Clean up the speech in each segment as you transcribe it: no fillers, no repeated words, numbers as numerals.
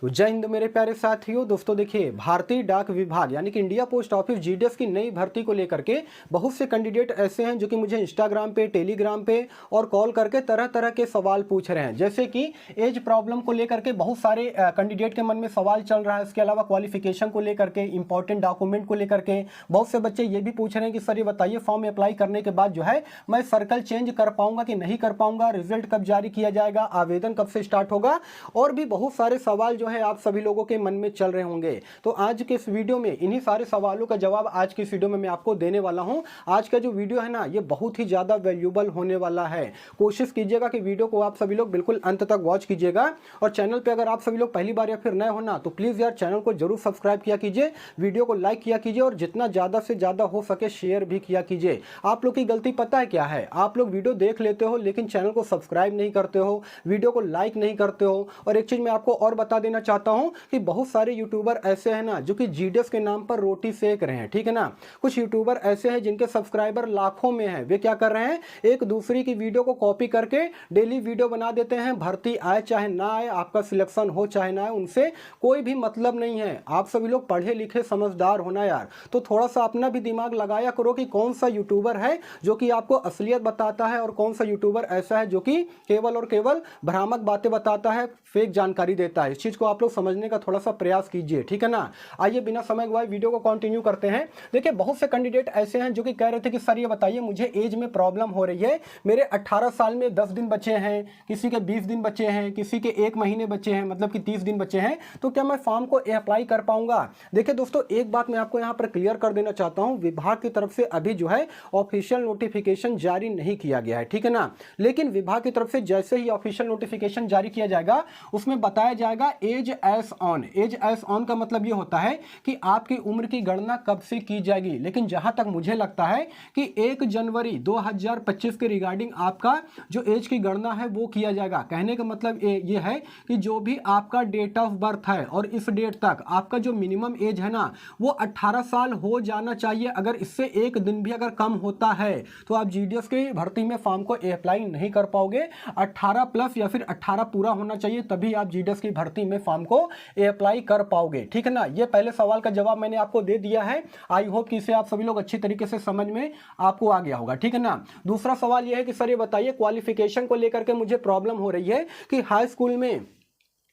तो जय हिंद मेरे प्यारे साथियों। दोस्तों देखिए, भारतीय डाक विभाग यानी कि इंडिया पोस्ट ऑफिस जीडीएस की नई भर्ती को लेकर के बहुत से कैंडिडेट ऐसे हैं जो कि मुझे इंस्टाग्राम पे, टेलीग्राम पे और कॉल करके तरह तरह के सवाल पूछ रहे हैं। जैसे कि एज प्रॉब्लम को लेकर के बहुत सारे कैंडिडेट के मन में सवाल चल रहा है। इसके अलावा क्वालिफिकेशन को लेकर के, इंपॉर्टेंट डॉक्यूमेंट को लेकर के बहुत से बच्चे ये भी पूछ रहे हैं कि सर ये बताइए, फॉर्म अप्लाई करने के बाद जो है मैं सर्कल चेंज कर पाऊंगा कि नहीं कर पाऊंगा, रिजल्ट कब जारी किया जाएगा, आवेदन कब से स्टार्ट होगा, और भी बहुत सारे सवाल जो है आप सभी लोगों के मन में चल रहे होंगे। तो आज के इस वीडियो में इन्हीं सारे सवालों का जवाब आज की इस वीडियो में मैं आपको देने वाला हूं। आज का जो वीडियो है ना, ये बहुत ही ज़्यादा वैल्यूबल होने वाला है। कोशिश कीजिएगा कि वीडियो को आप सभी लोग बिल्कुल अंत तक वॉच कीजिएगा। और चैनल पर अगर आप सभी लोग पहली बार या फिर नए हो ना, तो प्लीज़ यार चैनल को जरूर सब्सक्राइब किया कीजिए, वीडियो को लाइक किया कीजिए और जितना ज़्यादा से ज़्यादा हो सके शेयर भी किया कीजिए। आप लोग की गलती पता है क्या है? आप लोग वीडियो देख लेते हो लेकिन चैनल को सब्सक्राइब नहीं करते हो, वीडियो को लाइक नहीं करते हो। और एक चीज़ मैं आपको और बता देना चाहता हूं कि बहुत सारे यूट्यूबर ऐसे हैं ना जो कि जीडीएस के नाम पर रोटी सेक रहे हैं, ठीक है ना। कुछ यूट्यूबर ऐसे हैं जिनके सब्सक्राइबर लाखों में हैं। वे क्या कर रहे हैं, एक दूसरे की वीडियो को कॉपी करके डेली वीडियो बना देते हैं। भर्ती आए चाहे ना आए, आपका सिलेक्शन हो चाहे ना आए, उनसे कोई भी मतलब नहीं है। आप सभी लोग पढ़े लिखे समझदार होना यार, तो थोड़ा सा अपना भी दिमाग लगाया करो कि कौन सा यूट्यूबर है जो कि आपको असलियत बताता है और कौन सा यूट्यूबर ऐसा है जो कि केवल और केवल भ्रामक बातें बताता है, फेक जानकारी देता है। इस चीज को आप लोग समझने का थोड़ा सा प्रयास कीजिए, ठीक है ना। आइए बिना समय गवाए वीडियो को कंटिन्यू करते हैं। देखिए, बहुत से कैंडिडेट ऐसे हैं जो कि कह रहे थे कि सर ये बताइए, मुझे एज में प्रॉब्लम हो रही है, मेरे 18 साल में 10 दिन बचे हैं, किसी के 20 दिन बचे हैं, किसी के 1 महीने बचे हैं, मतलब कि 30 दिन बचे हैं, तो क्या मैं फॉर्म को अप्लाई कर पाऊंगा? देखिए दोस्तों, एक बात मैं आपको यहाँ पर क्लियर कर देना चाहता हूँ, विभाग की तरफ से अभी जो है ऑफिशियल नोटिफिकेशन जारी नहीं किया गया है, ठीक है ना। लेकिन विभाग की तरफ से जैसे ही ऑफिशियल नोटिफिकेशन जारी किया जाएगा उसमें बताया जाएगा age as on. Age as on का मतलब ये होता है कि आपकी उम्र की गणना कब से की जाएगी। लेकिन जहां तक मुझे लगता है कि 1 जनवरी 2025 के रिगार्डिंग आपका जो एज की गणना है वो किया जाएगा। कहने का मतलब ये है कि जो भी आपका डेट ऑफ बर्थ है और इस डेट तक आपका जो मिनिमम एज है ना, वो 18 साल हो जाना चाहिए। अगर इससे एक दिन भी अगर कम होता है तो आप जीडीएस की भर्ती में फॉर्म को अप्लाई नहीं कर पाओगे। 18 प्लस या फिर 18 पूरा होना चाहिए, तभी आप जीडीएस की भर्ती में फॉर्म को अप्लाई कर पाओगे, ठीक है ना। ये पहले सवाल का जवाब मैंने आपको दे दिया है। आई होप कि इसे आप सभी लोग अच्छी तरीके से समझ में आपको आ गया होगा, ठीक है ना। दूसरा सवाल यह है कि सर ये बताइए, क्वालिफिकेशन को लेकर के मुझे प्रॉब्लम हो रही है कि हाई स्कूल में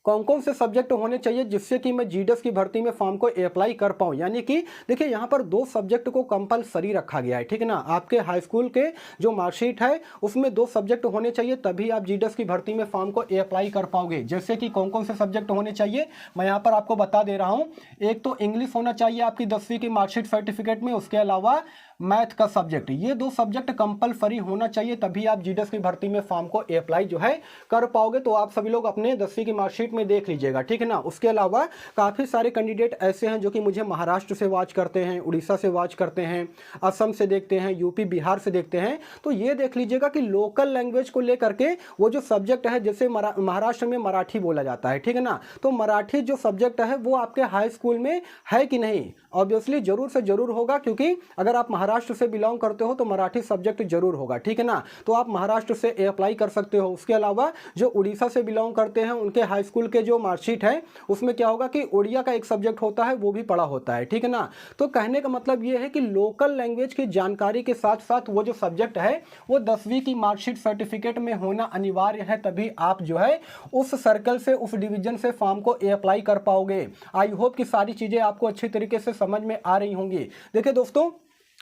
कौन कौन से सब्जेक्ट होने चाहिए जिससे कि मैं जीडीएस की भर्ती में फॉर्म को अप्लाई कर पाऊं। यानी कि देखिए, यहाँ पर 2 सब्जेक्ट को कंपलसरी रखा गया है, ठीक है ना। आपके हाई स्कूल के जो मार्कशीट है उसमें 2 सब्जेक्ट होने चाहिए, तभी आप जीडीएस की भर्ती में फॉर्म को अप्लाई कर पाओगे। जैसे कि कौन कौन से सब्जेक्ट होने चाहिए मैं यहाँ पर आपको बता दे रहा हूँ। एक तो इंग्लिश होना चाहिए आपकी 10वीं की मार्कशीट सर्टिफिकेट में, उसके अलावा मैथ का सब्जेक्ट। ये 2 सब्जेक्ट कंपलसरी होना चाहिए, तभी आप जीडीएस की भर्ती में फॉर्म को अप्लाई जो है कर पाओगे। तो आप सभी लोग अपने 10वीं की मार्कशीट में देख लीजिएगा, ठीक है ना। उसके अलावा काफ़ी सारे कैंडिडेट ऐसे हैं जो कि मुझे महाराष्ट्र से वॉच करते हैं, उड़ीसा से वॉच करते हैं, असम से देखते हैं, यूपी बिहार से देखते हैं। तो ये देख लीजिएगा कि लोकल लैंग्वेज को लेकर के वो जो सब्जेक्ट है, जैसे महाराष्ट्र में मराठी बोला जाता है, ठीक है ना। तो मराठी जो सब्जेक्ट है वो आपके हाई स्कूल में है कि नहीं? ऑब्वियसली जरूर से जरूर होगा, क्योंकि अगर आप महाराष्ट्र से बिलोंग करते हो तो मराठी सब्जेक्ट जरूर होगा, ठीक है ना। तो आप महाराष्ट्र से अप्लाई कर सकते हो। उसके अलावा जो उड़ीसा से बिलोंग करते हैं, उनके हाई स्कूल के जो मार्कशीट है उसमें क्या होगा कि उड़िया का एक सब्जेक्ट होता है, वो भी पढ़ा होता है, ठीक है ना। तो कहने का मतलब ये है कि लोकल लैंग्वेज की जानकारी के साथ साथ वो जो सब्जेक्ट है वो 10वीं की मार्कशीट सर्टिफिकेट में होना अनिवार्य है, तभी आप जो है उस सर्कल से, उस डिवीजन से फॉर्म को अप्लाई कर पाओगे। आई होप कि सारी चीजें आपको अच्छी तरीके से समझ में आ रही होंगी। देखिए दोस्तों,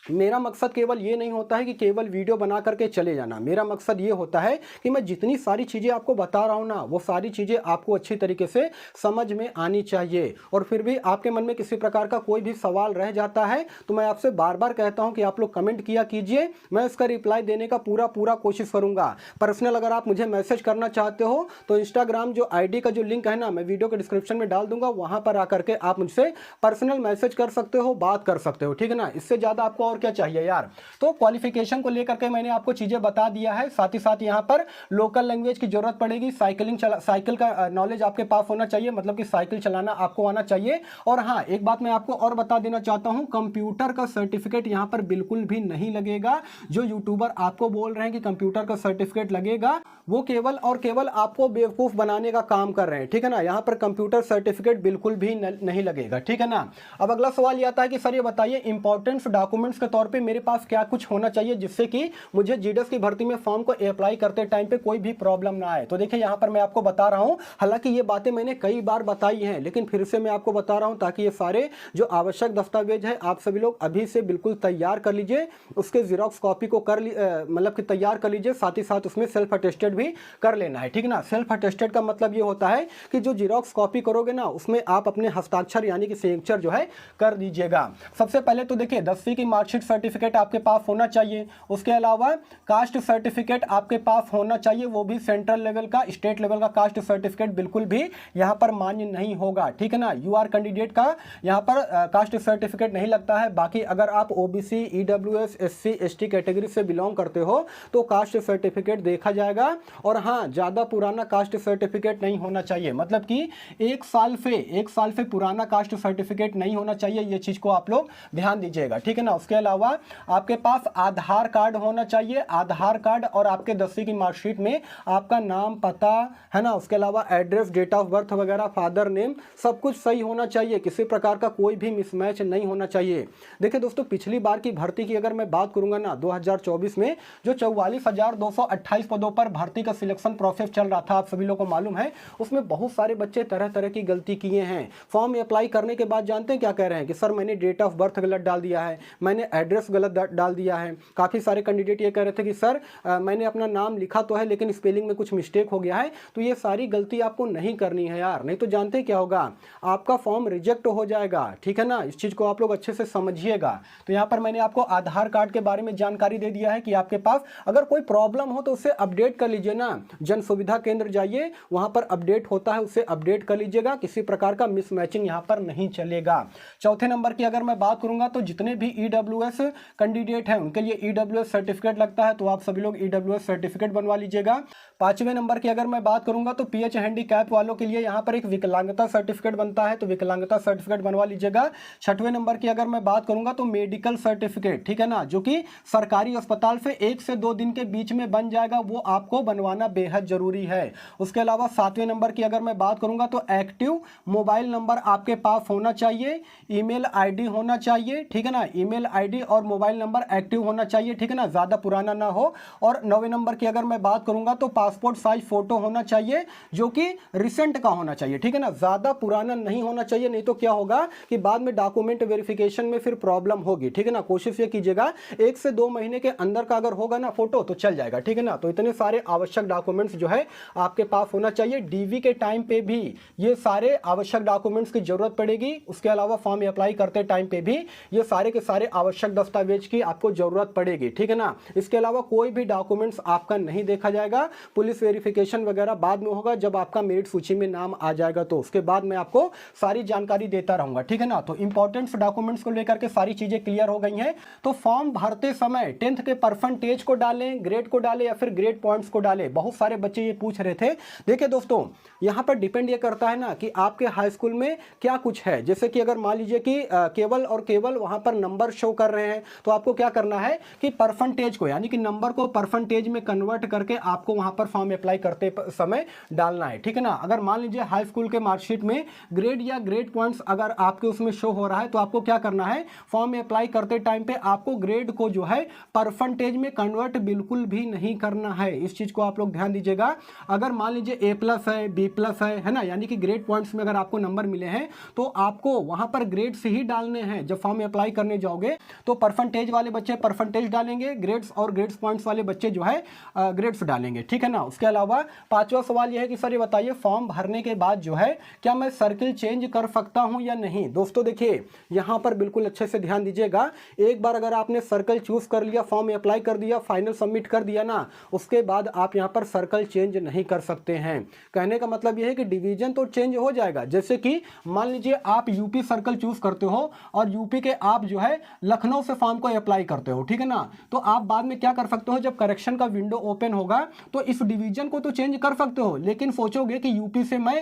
मेरा मकसद केवल ये नहीं होता है कि केवल वीडियो बना करके चले जाना। मेरा मकसद ये होता है कि मैं जितनी सारी चीज़ें आपको बता रहा हूँ ना, वो सारी चीज़ें आपको अच्छी तरीके से समझ में आनी चाहिए। और फिर भी आपके मन में किसी प्रकार का कोई भी सवाल रह जाता है तो मैं आपसे बार बार कहता हूँ कि आप लोग कमेंट किया कीजिए, मैं इसका रिप्लाई देने का पूरा कोशिश करूँगा। पर्सनल अगर आप मुझे मैसेज करना चाहते हो तो इंस्टाग्राम जो ID का जो लिंक है ना, मैं वीडियो के डिस्क्रिप्शन में डाल दूंगा, वहाँ पर आकर के आप मुझसे पर्सनल मैसेज कर सकते हो, बात कर सकते हो, ठीक है ना। इससे ज़्यादा आपको आपको और क्या चाहिए यार। तो क्वालिफिकेशन को लेकर के मैंने आपको चीजें बता दिया है। साथ ही साथ यहाँ पर लोकल लैंग्वेज की जरूरत पड़ेगी, साइकिल का नॉलेज आपके पास होना चाहिए, मतलब कि साइकिल चलाना आपको आना चाहिए। और हाँ, एक बात मैं आपको और बता देना चाहता हूं, कंप्यूटर का सर्टिफिकेट यहां पर बिल्कुल भी नहीं लगेगा। जो यूट्यूबर आपको बोल रहे हैं कि कंप्यूटर का सर्टिफिकेट लगेगा, वो केवल और केवल आपको बेवकूफ बनाने का काम कर रहे हैं, ठीक है ना। यहां पर कंप्यूटर सर्टिफिकेट बिल्कुल भी नहीं लगेगा, ठीक है ना। अब अगला सवाल ये आता है कि सर ये बताइए इंपॉर्टेंट डॉक्यूमेंट्स के तौर पे मेरे पास क्या कुछ होना चाहिए जिससे कि मुझे जीडीएस की भर्ती में फॉर्म को अप्लाई करते टाइम पे कोई भी प्रॉब्लम ना आए। तो देखिए यहां पर मैं आपको बता रहा हूं, हालांकि ये बातें मैंने कई बार बताई हैं, लेकिन फिर से मैं आपको बता रहा हूं ताकि ये सारे जो आवश्यक दस्तावेज है आप सभी लोग अभी से बिल्कुल तैयार कर लीजिए। उसके जीरोक्स कॉपी को मतलब कि तैयार कर लीजिए, साथ ही साथ उसमें सेल्फ अटेस्टेड भी कर लेना है, ठीक ना। सेल्फ अटेस्टेड का मतलब ये होता है कि जो जीरोक्स कॉपी करोगे ना, उसमें आप अपने हस्ताक्षर यानी कि सिग्नेचर जो है कर दीजिएगा। सबसे पहले तो देखिए 10वीं की मार्कशीट सर्टिफिकेट आपके पास होना चाहिए। उसके अलावा कास्ट सर्टिफिकेट आपके पास होना चाहिए, वो भी सेंट्रल लेवल का, स्टेट लेवल का कास्ट सर्टिफिकेट बिल्कुल भी यहाँ पर मान्य नहीं होगा, ठीक है ना। यूआर कैंडिडेट का यहाँ पर कास्ट सर्टिफिकेट नहीं लगता है। बाकी अगर आप OBC, EWS, SC, ST category से बिलोंग करते हो तो कास्ट सर्टिफिकेट देखा जाएगा। और हाँ, ज़्यादा पुराना कास्ट सर्टिफिकेट नहीं होना चाहिए, मतलब कि एक साल से पुराना कास्ट सर्टिफिकेट नहीं होना चाहिए। ये चीज़ को आप लोग ध्यान दीजिएगा, ठीक है ना। उसके अलावा आपके पास आधार कार्ड होना चाहिए, आधार कार्ड और आपके 10वीं की मार्कशीट में आपका नाम, पता है ना, उसके अलावा एड्रेस, डेट ऑफ बर्थ वगैरह, फादर नेम, सब कुछ सही होना चाहिए। किसी प्रकार का कोई भी मिसमैच नहीं होना चाहिए। देखिए दोस्तों, पिछली बार की भर्ती की अगर मैं बात करूंगा ना, 2024 में जो 44,228 पदों पर भर्ती का सिलेक्शन प्रोसेस चल रहा था, आप सभी लोगों को मालूम है, उसमें बहुत सारे बच्चे तरह तरह की गलती किए हैं। फॉर्म अप्लाई करने के बाद जानते हैं क्या कह रहे हैं कि सर मैंने डेट ऑफ बर्थ गलत डाल दिया है, मैंने एड्रेस गलत डाल दिया है। काफ़ी सारे कैंडिडेट ये कह रहे थे कि सर मैंने अपना नाम लिखा तो है लेकिन स्पेलिंग में कुछ मिस्टेक हो गया है। तो ये सारी गलती आपको नहीं करनी है यार, नहीं तो जानते क्या होगा, आपका फॉर्म रिजेक्ट हो जाएगा, ठीक है ना। इस चीज़ को आप लोग अच्छे से समझिएगा। तो यहाँ पर मैंने आपको आधार कार्ड के बारे में जानकारी दे दिया है कि आपके पास अगर कोई प्रॉब्लम हो तो उसे अपडेट कर लीजिए ना, जन सुविधा केंद्र जाइए, वहाँ पर अपडेट होता है, उसे अपडेट कर लीजिएगा। किसी प्रकार का मिसमैचिंग यहाँ पर नहीं चलेगा। चौथे नंबर की अगर मैं बात करूंगा तो जितने भी ईडब्ल्यूएस कैंडिडेट हैं उनके लिए ईडब्ल्यूएस सर्टिफिकेट लगता है, तो आप सभी लोग ईडब्ल्यूएस सर्टिफिकेट बनवा लीजिएगा। पांचवें नंबर की अगर मैं बात करूंगा तो पीएच हैंडीकैप वालों के लिए यहाँ पर एक विकलांगता सर्टिफिकेट बनता है, तो विकलांगता सर्टिफिकेट बनवा लीजिएगा। छठवें नंबर की अगर मैं बात करूंगा तो मेडिकल सर्टिफिकेट, ठीक है ना, जो कि सरकारी अस्पताल से 1 से 2 दिन के बीच में बन जाएगा, वो आपको बनवाना बेहद जरूरी है। उसके अलावा 7वें नंबर की अगर मैं बात करूंगा तो एक्टिव मोबाइल नंबर आपके पास होना चाहिए, ईमेल आईडी होना चाहिए, ठीक है ना, ईमेल आईडी और मोबाइल नंबर एक्टिव होना चाहिए, ठीक है ना, ज्यादा पुराना ना हो। और 9वें नंबर की अगर मैं बात करूंगा तो पासपोर्ट साइज फोटो होना चाहिए, जो कि रिसेंट का होना चाहिए, ठीक है ना, ज्यादा पुराना नहीं होना चाहिए, नहीं तो क्या होगा कि बाद में डॉक्यूमेंट वेरिफिकेशन में फिर प्रॉब्लम होगी, ठीक है ना। कोशिश ये कीजिएगा 1 से 2 महीने के अंदर का अगर होगा ना फोटो तो चल जाएगा, ठीक है ना। तो इतने सारे आवश्यक डॉक्यूमेंट्स जो है आपके पास होना चाहिए। डीवी के टाइम पे भी ये सारे आवश्यक डॉक्यूमेंट्स की जरूरत पड़ेगी। उसके अलावा फॉर्म अप्लाई करते टाइम पे भी ये सारे के सारे आवश्यक दस्तावेज की आपको जरूरत पड़ेगी, ठीक है ना। इसके अलावा कोई भी डॉक्यूमेंट्स आपका नहीं देखा जाएगा। पुलिस वेरिफिकेशन वगैरह बाद में होगा, जब आपका मेरिट सूची में नाम आ जाएगा तो उसके बाद मैं आपको सारी जानकारी देता रहूंगा, ठीक है ना। तो इंपॉर्टेंट डॉक्यूमेंट्स को लेकर के सारी चीजें क्लियर हो गई हैं। तो फॉर्म भरते समय 10th के परसेंटेज को डालें, ग्रेड को डालें या फिर ग्रेड पॉइंट्स को डालें, बहुत सारे बच्चे ये पूछ रहे थे। देखिए दोस्तों, यहाँ पर डिपेंड ये करता है ना कि आपके हाई स्कूल में क्या कुछ है। जैसे कि अगर मान लीजिए कि केवल और केवल वहां पर नंबर शो कर रहे हैं, तो आपको क्या करना है कि परसेंटेज को यानी कि नंबर को परसेंटेज में कन्वर्ट करके आपको वहां पर फॉर्म अप्लाई करते समय डालना है, ठीक है ना। अगर मान लीजिए हाई स्कूल के मार्कशीट में ग्रेड या ग्रेड पॉइंट्स अगर आपके उसमें शो हो रहा है, तो आपको क्या करना है, फॉर्म अप्लाई करते टाइम पे आपको ग्रेड को जो है परसेंटेज में कन्वर्ट बिल्कुल भी नहीं करना है। इस चीज को आप लोग ध्यान दीजिएगा। अगर मान लीजिए A+ है, B+ है ना, यानी कि ग्रेड पॉइंट्स में अगर आपको नंबर मिले हैं तो आपको वहां पर ग्रेड से ही डालने हैं। जब फॉर्म अप्लाई करने जाओगे तो परसेंटेज वाले बच्चे परसेंटेज डालेंगे, ग्रेड्स और ग्रेड्स पॉइंट्स वाले बच्चे जो है ग्रेड्स डालेंगे, ठीक है ना। उसके अलावा 5वां सवाल यह है कि सर ये बताइए फॉर्म भरने के बाद जो है क्या मैं सर्किल चेंज कर सकता हूं या नहीं। दोस्तों देखिए, यहां पर बिल्कुल अच्छे से ध्यान दीजिएगा। एक बार अगर आपने सर्कल चूज कर लिया, फॉर्म अप्लाई कर दिया, फाइनल सबमिट कर दिया ना, उसके बाद आप यहां पर सर्कल चेंज नहीं कर सकते हैं। कहने का मतलब यह है कि डिवीजन तो चेंज हो जाएगा। जैसे कि मान लीजिए आप यूपी सर्कल चूज करते हो और यूपी के आप जो है लखनऊ से फॉर्म को अप्लाई करते हो, ठीक है ना, तो आप बाद में क्या कर सकते हो, जब करेक्शन का विंडो ओपन होगा तो इस डिवीजन को तो चेंज कर सकते हो, लेकिन सोचोगे कि यूपी से मैं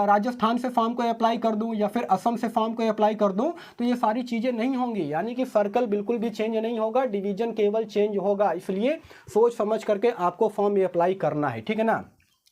राजस्थान से फॉर्म को अप्लाई कर दूं या फिर असम से फॉर्म को अप्लाई कर दूं, तो ये सारी चीजें नहीं होंगी, यानी कि सर्कल बिल्कुल भी चेंज नहीं होगा, डिवीजन केवल चेंज होगा। इसलिए सोच समझ करके आपको फॉर्म अप्लाई करना है, ठीक है ना।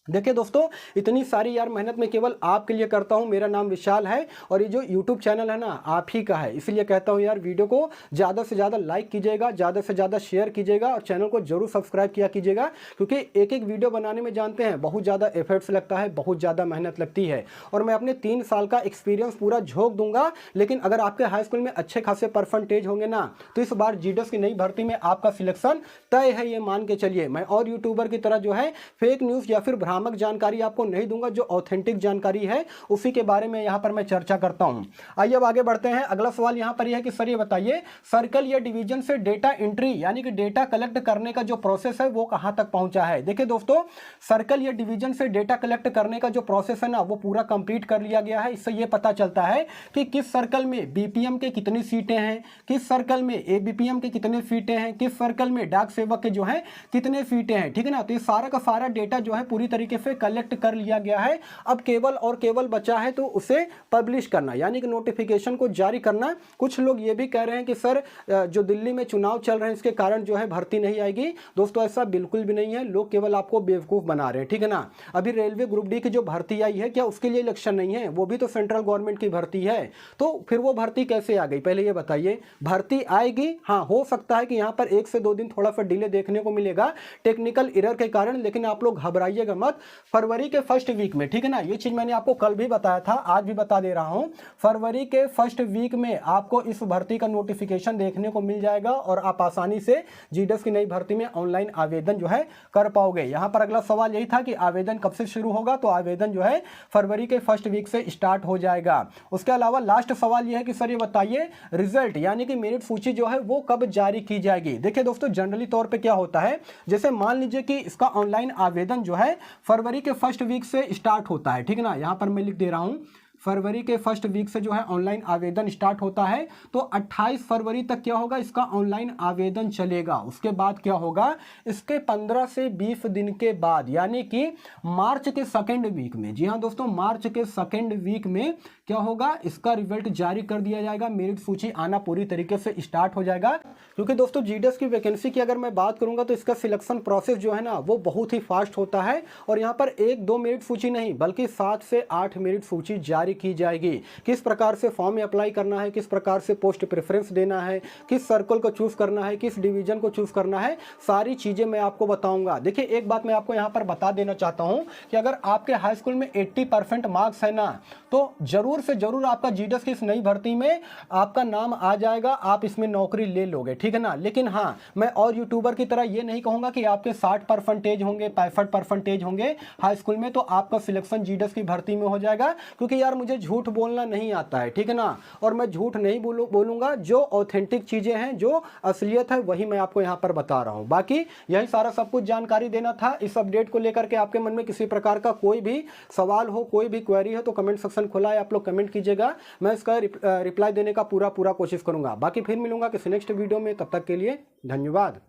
देखिए दोस्तों, इतनी सारी यार मेहनत मैं केवल आपके लिए करता हूं। मेरा नाम विशाल है और ये जो यूट्यूब चैनल है ना आप ही का है, इसलिए कहता हूं यार वीडियो को ज़्यादा से ज़्यादा लाइक कीजिएगा, ज़्यादा से ज़्यादा शेयर कीजिएगा और चैनल को जरूर सब्सक्राइब किया कीजिएगा, क्योंकि एक एक वीडियो बनाने में जानते हैं बहुत ज़्यादा एफर्ट्स लगता है, बहुत ज़्यादा मेहनत लगती है, और मैं अपने 3 साल का एक्सपीरियंस पूरा झोंक दूंगा। लेकिन अगर आपके हाई स्कूल में अच्छे खासे परसेंटेज होंगे ना, तो इस बार जीडीएस की नई भर्ती में आपका सिलेक्शन तय है, ये मान के चलिए। मैं और यूट्यूबर की तरह जो है फेक न्यूज़ या फिर भ्रामक जानकारी को नहीं दूंगा, जो ऑथेंटिक जानकारी है उसी के बारे में यहां पर मैं चर्चा करता हूं। आइए अब आगे बढ़ते हैं। अगला सवाल यहां पर यह है कि सर ये बताइए, सर्कल या डिवीजन से डेटा एंट्री यानी कि डेटा कलेक्ट करने का जो प्रोसेस है वो कहां तक पहुंचा है। देखिए दोस्तों, सर्कल या डिवीजन से डेटा कलेक्ट करने का जो प्रोसेस है ना वो पूरा कंप्लीट कर लिया गया है। इससे यह पता चलता है कि किस सर्कल में बीपीएम के कितनी सीटें हैं, किस सर्कल में एबीपीएम के कितने सीटें हैं, किस सर्कल में डाक सेवक के जो है कितने सीटें हैं, ठीक है ना। तो ये सारा का सारा डेटा जो है पूरी तरीके से कलेक्ट कर लिया गया है। अब केवल और केवल बचा है तो उसे पब्लिश करना, यानी कि नोटिफिकेशन को जारी करना। कुछ लोग ये भी कह रहे हैं कि सर जो दिल्ली में चुनाव चल रहे हैं इसके कारण जो है भर्ती नहीं आएगी। दोस्तों ऐसा बिल्कुल भी नहीं है, लोग केवल आपको बेवकूफ बना रहे हैं, ठीक है ना। अभी रेलवे ग्रुप डी की जो भर्ती आई है, क्या उसके लिए इलेक्शन नहीं है? वो भी तो सेंट्रल गवर्नमेंट की भर्ती है, तो फिर वो भर्ती कैसे आ गई? पहले ये बताइए। भर्ती आएगी, हाँ हो सकता है कि यहाँ पर 1 से 2 दिन थोड़ा सा डिले देखने को मिलेगा टेक्निकल एरर के कारण, लेकिन आप लोग घबराइएगा मत। फरवरी के फर्स्ट वीक में, ठीक है ना, ये चीज मैंने आपको कल भी बताया था, आज भी बता दे रहा हूं, फरवरी के फर्स्ट वीक में आपको इस भर्ती का नोटिफिकेशन देखने को मिल जाएगा और आप आसानी से जीडीएस की नई भर्ती में ऑनलाइन आवेदन जो है कर पाओगे। यहां पर अगला सवाल यही था कि आवेदन कब से शुरू होगा, तो आवेदन जो है फरवरी के फर्स्ट वीक से स्टार्ट हो जाएगा। उसके अलावा लास्ट सवाल यह है कि सर ये बताइए, रिजल्ट यानी कि मेरिट सूची जो है वो कब जारी की जाएगी। देखिए दोस्तों, जनरली तौर पर क्या होता है, जैसे मान लीजिए कि इसका ऑनलाइन आवेदन जो है फरवरी के फर्स्ट वीक से स्टार्ट होता है, ठीक है ना। यहां पर मैं लिख दे रहा हूं, फरवरी के फर्स्ट वीक से जो है ऑनलाइन आवेदन स्टार्ट होता है, तो 28 फरवरी तक क्या होगा, इसका ऑनलाइन आवेदन चलेगा। उसके बाद क्या होगा, इसके 15 से 20 दिन के बाद यानी कि मार्च के सेकेंड वीक में, जी हाँ दोस्तों, मार्च के सेकेंड वीक में क्या होगा, इसका रिजल्ट जारी कर दिया जाएगा। मेरिट सूची आना पूरी तरीके से स्टार्ट हो जाएगा। क्योंकि दोस्तों जीडीएस की वैकेंसी की अगर मैं बात करूंगा तो इसका सिलेक्शन प्रोसेस जो है ना वो बहुत ही फास्ट होता है, और यहाँ पर 1-2 मेरिट सूची नहीं बल्कि 7 से 8 मेरिट सूची जारी की जाएगी। किस प्रकार से फॉर्म में अप्लाई करना है, किस प्रकार से पोस्ट प्रेफरेंस देना है, किस सर्कल को चूज करना है, किस डिवीजन को चूज करना है, सारी चीजें मैं आपको बताऊंगा। देखिए एक बात मैं आपको यहाँ पर बता देना चाहता हूँ कि अगर आपके हाई स्कूल में 80% मार्क्स है ना, तो जरूर से जरूर आपका जीडीएस की इस नई भर्ती में आपका नाम आ जाएगा, आप इसमें नौकरी ले लोगे, ठीक है ना। लेकिन हाँ, मैं और यूट्यूबर की तरह ये नहीं कहूंगा कि आपके 60% होंगे, 65% होंगे हाई स्कूल में तो आपका सिलेक्शन जीडीएस की भर्ती में हो जाएगा, क्योंकि यार मुझे झूठ बोलना नहीं आता है, ठीक है ना। और मैं झूठ नहीं बोलूंगा, जो ऑथेंटिक चीजें हैं, जो असलियत है वही मैं आपको यहाँ पर बता रहा हूँ। बाकी यही सारा सब कुछ जानकारी देना था। इस अपडेट को लेकर के आपके मन में किसी प्रकार का कोई भी सवाल हो, कोई भी क्वेरी हो तो कमेंट सेक्शन खुला है, आप लोग कमेंट कीजिएगा, मैं इसका रिप्लाई देने का पूरा कोशिश करूंगा। बाकी फिर मिलूंगा किसी नेक्स्ट वीडियो में, तब तक के लिए धन्यवाद।